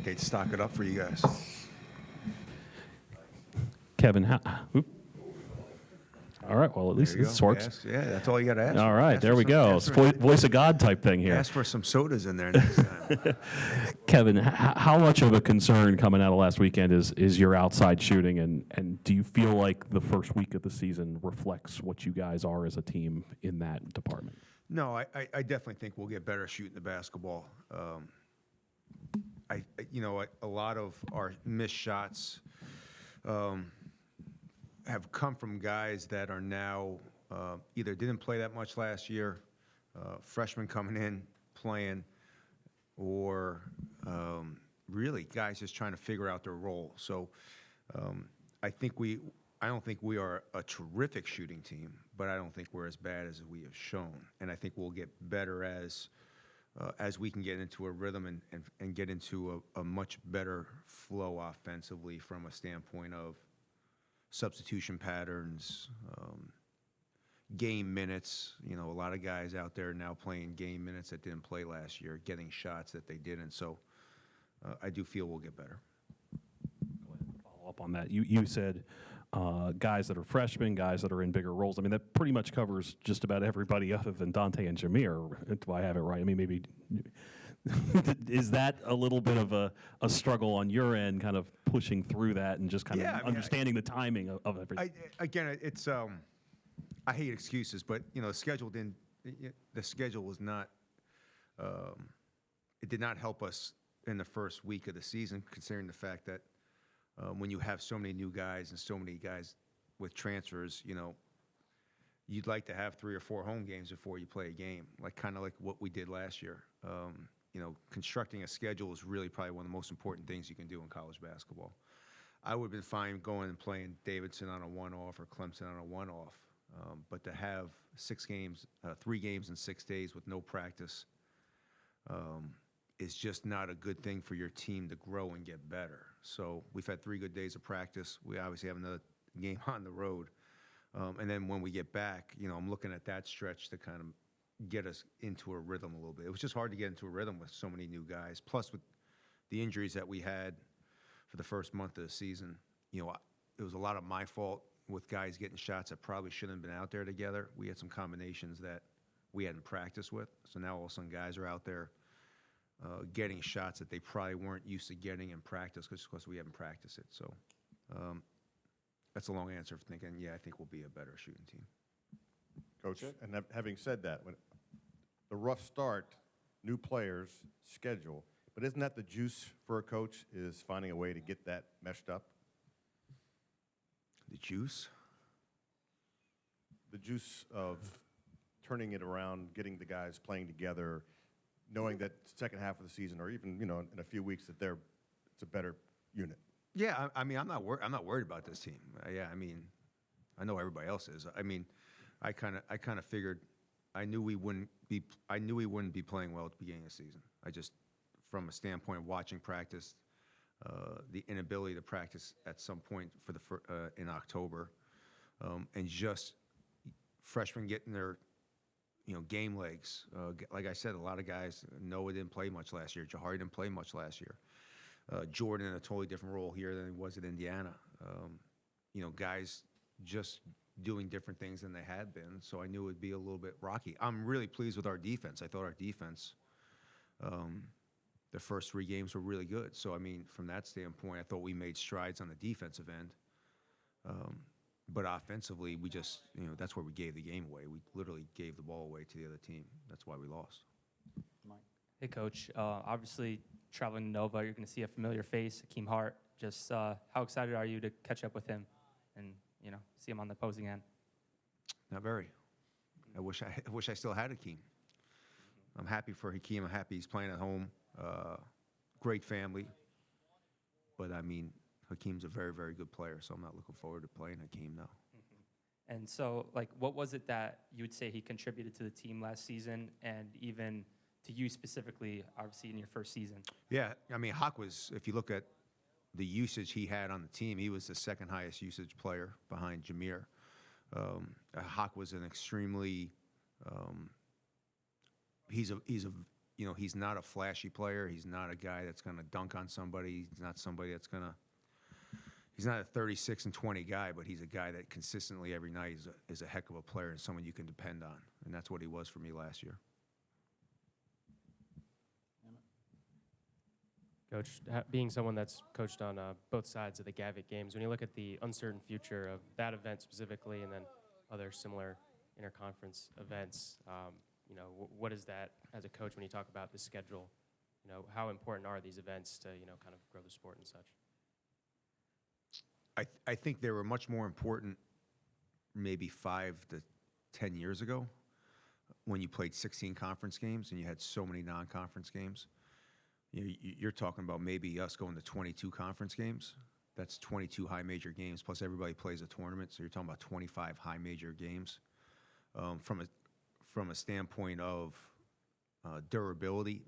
think they'd stock it up for you guys. Kevin, all right, well, at least this works. Yeah, that's all you got to ask. All right, there we go. It's voice of God type thing here. Ask for some sodas in there next time. Kevin, how much of a concern coming out of last weekend is your outside shooting, and do you feel like the first week of the season reflects what you guys are as a team in that department? No, I definitely think we'll get better shooting the basketball. A lot of our missed shots have come from guys that are now either didn't play that much last year, freshmen coming in, playing, or really guys just trying to figure out their role. So I don't think we are a terrific shooting team, but I don't think we're as bad as we have shown. And I think we'll get better as we can get into a rhythm and get into a much better flow offensively from a standpoint of substitution patterns, game minutes. A lot of guys out there now playing game minutes that didn't play last year, getting shots that they didn't. So I do feel we'll get better. Go ahead and follow up on that. You said guys that are freshmen, guys that are in bigger roles. I mean, that pretty much covers just about everybody other than Dante and Jameer. Do I have it right? I mean, maybe is that a little bit of a struggle on your end, kind of pushing through that and just kind of understanding the timing of everything? It's I hate excuses, but the schedule was not. It did not help us in the first week of the season, considering the fact that when you have so many new guys and so many guys with transfers, you'd like to have 3 or 4 home games before you play a game, kind of like what we did last year. Constructing a schedule is really probably one of the most important things you can do in college basketball. I would have been fine going and playing Davidson on a one-off or Clemson on a one-off, but to have 3 games in 6 days with no practice is just not a good thing for your team to grow and get better. So we've had 3 good days of practice. We obviously have another game on the road. And then when we get back, I'm looking at that stretch to kind of get us into a rhythm a little bit. It was just hard to get into a rhythm with so many new guys. Plus, with the injuries that we had for the first month of the season, it was a lot of my fault with guys getting shots that probably shouldn't have been out there together. We had some combinations that we hadn't practiced with. So now all of a sudden guys are out there getting shots that they probably weren't used to getting in practice because we haven't practiced it. So that's a long answer for thinking, I think we'll be a better shooting team. Coach, and having said that, when the rough start, new players, schedule, but isn't that the juice for a coach, is finding a way to get that meshed up? The juice? The juice of turning it around, getting the guys playing together, knowing that second half of the season, or even in a few weeks, that it's a better unit. Yeah, I'm not worried about this team. I know everybody else is. I kind of figured, I knew we wouldn't be playing well at the beginning of the season. I just, from a standpoint of watching practice, the inability to practice at some point in October, and just freshmen getting their game legs. Like I said, a lot of guys, Noah didn't play much last year. Jahari didn't play much last year. Jordan in a totally different role here than he was at Indiana. Guys just doing different things than they had been, so I knew it would be a little bit rocky. I'm really pleased with our defense. I thought our defense, the first 3 games were really good. So, from that standpoint, I thought we made strides on the defensive end. But offensively, we just, that's where we gave the game away. We literally gave the ball away to the other team. That's why we lost. Mike. Hey, Coach. Obviously, traveling to Nova, you're going to see a familiar face, Hakeem Hart. Just how excited are you to catch up with him and, see him on the opposing end? Not very. I wish I still had Hakeem. I'm happy for Hakeem. I'm happy he's playing at home. Great family. But, Hakeem's a very, very good player, so I'm not looking forward to playing Hakeem now. Mm-hmm. And so, what was it that you would say he contributed to the team last season, and even to you specifically, obviously, in your first season? Yeah, Hawk was, if you look at the usage he had on the team, he was the second highest usage player behind Jameer. Hawk was an extremely, he's a he's not a flashy player. He's not a guy that's going to dunk on somebody. He's not somebody that's going to. He's not a 36 and 20 guy, but he's a guy that consistently every night is a heck of a player and someone you can depend on. And that's what he was for me last year. Coach, being someone that's coached on both sides of the Gavitt games, when you look at the uncertain future of that event specifically and then other similar interconference events, what is that as a coach when you talk about the schedule? How important are these events to, kind of grow the sport and such? I think they were much more important maybe 5 to 10 years ago when you played 16 conference games and you had so many non-conference games. You're talking about maybe us going to 22 conference games. That's 22 high major games, plus everybody plays a tournament, so you're talking about 25 high major games. From a standpoint of durability,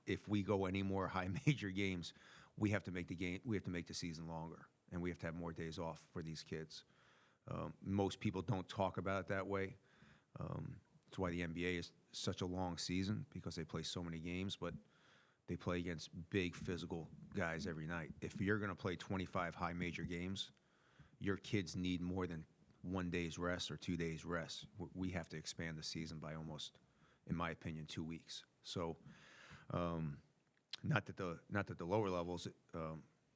if we go any more high major games, we have to make the season longer, and we have to have more days off for these kids. Most people don't talk about it that way. That's why the NBA is such a long season, because they play so many games, but they play against big physical guys every night. If you're going to play 25 high major games, your kids need more than 1 day's rest or 2 days rest. We have to expand the season by almost, in my opinion, 2 weeks. So, not that the lower levels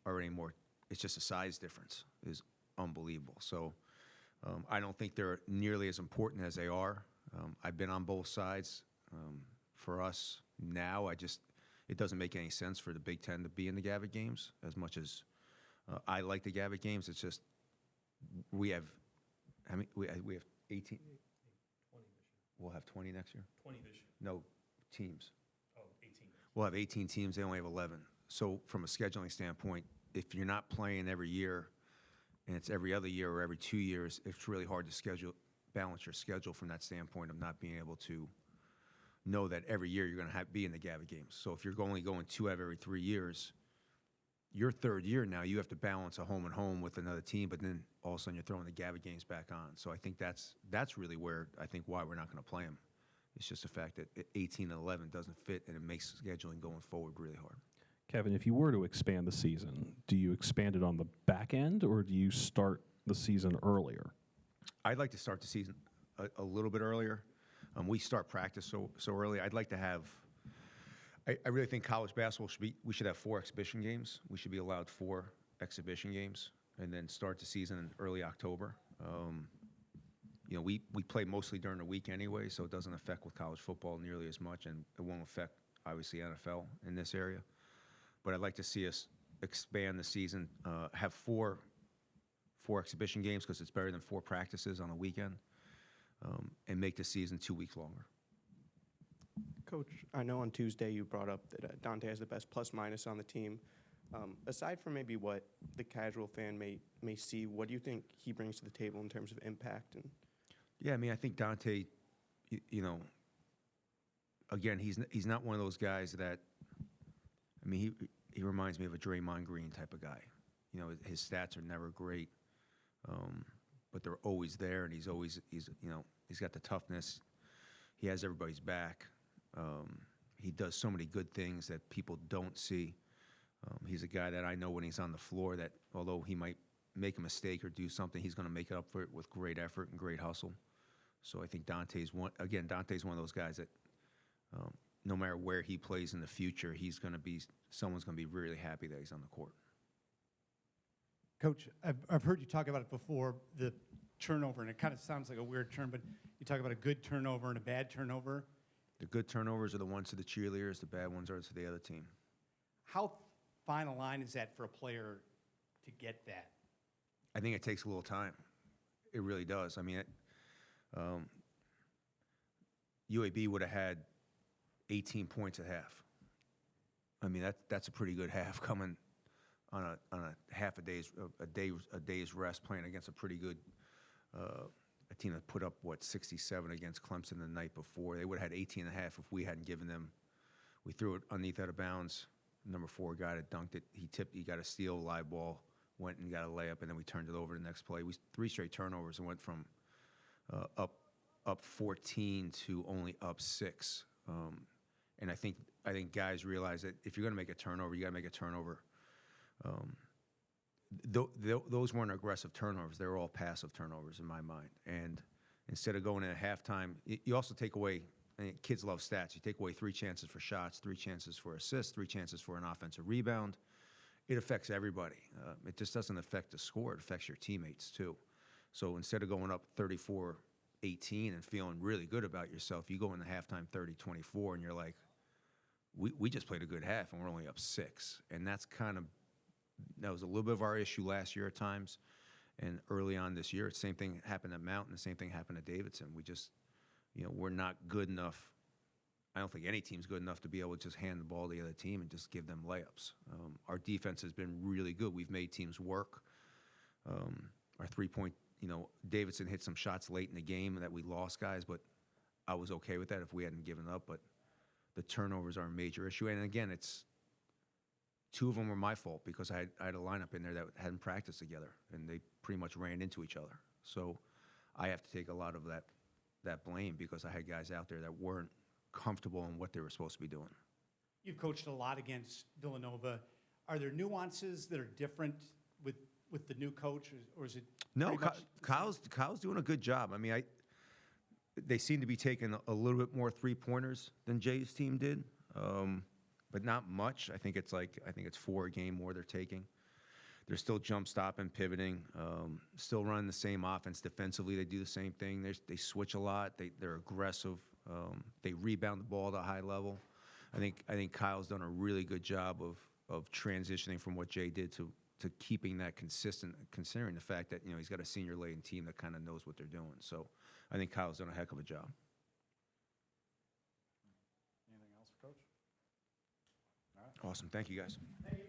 are any more. It's just a size difference is unbelievable. So, I don't think they're nearly as important as they are. I've been on both sides. For us now, it doesn't make any sense for the Big Ten to be in the Gavitt games as much as I like the Gavitt games. It's just we have 18. 20 this year. We'll have 20 next year. 20 this year. No teams. Oh, 18. We'll have 18 teams. They only have 11. So from a scheduling standpoint, if you're not playing every year, and it's every other year or every 2 years, it's really hard to balance your schedule from that standpoint of not being able to know that every year you're going to be in the Gavitt games. So if you're only going 2 out of every 3 years, your third year now, you have to balance a home and home with another team, but then all of a sudden you're throwing the Gavitt games back on. So I think that's really where I think why we're not going to play them. It's just the fact that 18 and 11 doesn't fit, and it makes scheduling going forward really hard. Kevin, if you were to expand the season, do you expand it on the back end, or do you start the season earlier? I'd like to start the season a little bit earlier. We start practice so early. I'd like to have. I really think college basketball we should have 4 exhibition games. We should be allowed 4 exhibition games, and then start the season in early October. We play mostly during the week anyway, so it doesn't affect with college football nearly as much, and it won't affect obviously NFL in this area. But I'd like to see us expand the season, have 4 exhibition games, because it's better than 4 practices on a weekend, and make the season 2 weeks longer. Coach, I know on Tuesday you brought up that Dante has the best plus-minus on the team. Aside from maybe what the casual fan may see, what do you think he brings to the table in terms of impact? Yeah, I mean, I think Dante, again, he's not one of those guys that, I mean, he reminds me of a Draymond Green type of guy. His stats are never great, but they're always there, and he's got the toughness. He has everybody's back. He does so many good things that people don't see. He's a guy that I know when he's on the floor that although he might make a mistake or do something, he's going to make up for it with great effort and great hustle. So I think Dante's one of those guys that no matter where he plays in the future, someone's going to be really happy that he's on the court. Coach, I've heard you talk about it before, the turnover, and it kind of sounds like a weird term, but you talk about a good turnover and a bad turnover. The good turnovers are the ones to the cheerleaders. The bad ones are to the other team. How fine a line is that for a player to get that? I think it takes a little time. It really does. I mean, UAB would have had 18 points at half. I mean, that's a pretty good half coming on a half a day's rest, playing against a pretty good a team that put up 67 against Clemson the night before. They would have had 18 and a half if we hadn't given them. We threw it underneath out of bounds. Number 4 guy that dunked it. He tipped. He got a steal, live ball, went and got a layup, and then we turned it over the next play. 3 straight turnovers and went from up 14 to only up 6. And I think I think guys realize that if you're going to make a turnover, you got to make a turnover. Those weren't aggressive turnovers; they were all passive turnovers in my mind. And instead of going in at halftime, you also take away. And kids love stats. You take away 3 chances for shots, 3 chances for assists, 3 chances for an offensive rebound. It affects everybody. It just doesn't affect the score. It affects your teammates too. So instead of going up 34-18 and feeling really good about yourself, you go in the halftime 30-24 and you're like, we just played a good half and we're only up 6. And that was a little bit of our issue last year at times. And early on this year, the same thing happened at Mountain, the same thing happened at Davidson. We just, we're not good enough. I don't think any team's good enough to be able to just hand the ball to the other team and just give them layups. Our defense has been really good. We've made teams work. Our three-point, Davidson hit some shots late in the game that we lost guys, but I was okay with that if we hadn't given up. But the turnovers are a major issue. And again, 2 of them were my fault because I had a lineup in there that hadn't practiced together, and they pretty much ran into each other. So I have to take a lot of that blame because I had guys out there that weren't comfortable in what they were supposed to be doing. You've coached a lot against Villanova. Are there nuances that are different with the new coach, or is it? No, pretty much- Kyle's doing a good job. I mean, they seem to be taking a little bit more 3-pointers than Jay's team did, but not much. I think it's 4 a game more they're taking. They're still jump stopping, pivoting, still running the same offense defensively. They do the same thing. They switch a lot. They're aggressive. They rebound the ball at a high level. I think Kyle's done a really good job of transitioning from what Jay did to keeping that consistent, considering the fact that he's got a senior-laden team that kind of knows what they're doing. So I think Kyle's done a heck of a job. Anything else, Coach? Awesome. Thank you, guys. Thank you.